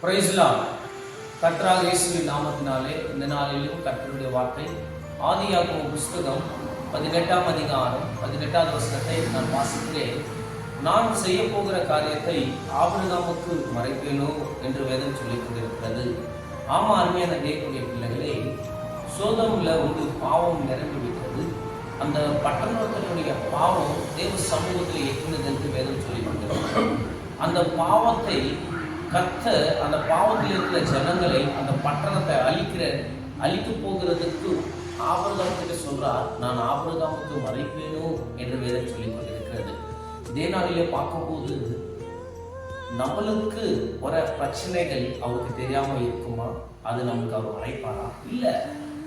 Price Lord. கர்த்தராகிய இயேசுவின் நாமத்தினாலே இந்த நாளிலும் கர்த்தருடைய வார்த்தை ஆதியாகம புஸ்தகம் 18ஆம் அதிகாரம் 18வது வசனத்தை நான் வாசிக்கிறேன். நான் செய்ய போகிற காரியத்தை ஆபிரகாமுக்கு மறைப்பேனோ என்று வேதம் சொல்லிக் கொண்டிருக்கிறது. ஆமா, அருமையான தேவனுடைய பிள்ளைகளே, சோதோமில் பாவம் நிரம்பிவிட்டது. அந்த பட்டணத்தினுடைய பாவம் தேவ சமூகத்தில் எட்டினது என்று வேதம் சொல்லிக் கொண்டிருக்கிறது. அந்த பாவத்தை கர்த்தர் அந்த பாவத்தில் இருக்கிற ஜனங்களை அந்த பட்டணத்தை அழிக்க போகிறதுக்கு ஆபிரகாமுக்கு சொல்றார், நான் ஆபிரகாமுக்கு மறைப்பேனோ என்று வேதம் சொல்லிக் கொண்டிருக்கிறது. இதே நாளிலே பார்க்கும்போது நம்மளுக்கு வர பிரச்சனைகள் அவருக்கு தெரியாம இருக்குமா? அது நம்மளுக்கு அவர் மறைப்பாரா? இல்ல,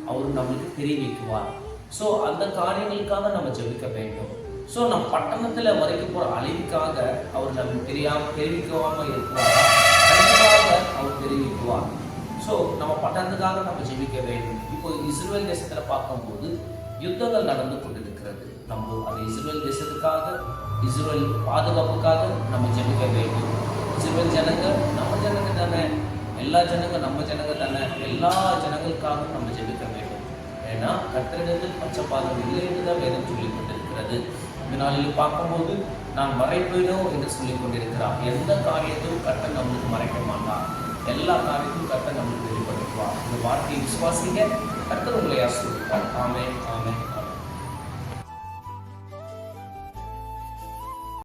அவர் நம்மளுக்கு தெரிவிக்குவார். ஸோ அந்த காரியங்களுக்காக நம்ம ஜெபிக்க வேண்டும். ஸோ நம்ம பட்டணத்தில் வரைக்கும் போகிற அழிவுக்காக அவர் நமக்கு தெரிவிக்காமல் இருக்குவாரா? கண்டிப்பாக அவர் தெரிவிக்குவார். ஸோ நம்ம பட்டணத்துக்காக நம்ம ஜெபிக்க வேண்டும். இப்போ இஸ்ரேல் தேசத்தில் பார்க்கும்போது யுத்தங்கள் நடந்து கொண்டிருக்கிறது. நம்ம அந்த இஸ்ரேல் தேசத்துக்காக, இஸ்ரேல் பாதுகாப்புக்காக நம்ம ஜெபிக்க வேண்டும். இஸ்ரேல் ஜனங்க நம்ம ஜனங்க தானே, எல்லா ஜனங்க நம்ம ஜனங்க தானே, எல்லா ஜனங்களுக்காகவும் நம்ம ஜெபிக்க வேண்டும். ஏன்னா கர்த்தரிடத்தில் பட்சபாதம் இல்லை என்றுதான் வேதம் சொல்லிக் கொண்டிருக்கிறது. இந்த நாளில் பார்க்கும்போது நான் மறைப்பேனோ என்று சொல்லிக் கொண்டிருக்கிறார். எந்த காரியத்தையும் கர்த்தர் நம்மளுக்கு மறைக்க மாட்டார். எல்லா காரியத்தையும் கர்த்தர் நம்மளுக்கு வெளிப்படுத்துவார். இந்த வார்த்தையை விசுவாசிங்க. கர்த்தர் உங்களை ஆசீர்வதிப்பார். ஆமென், ஆமென்.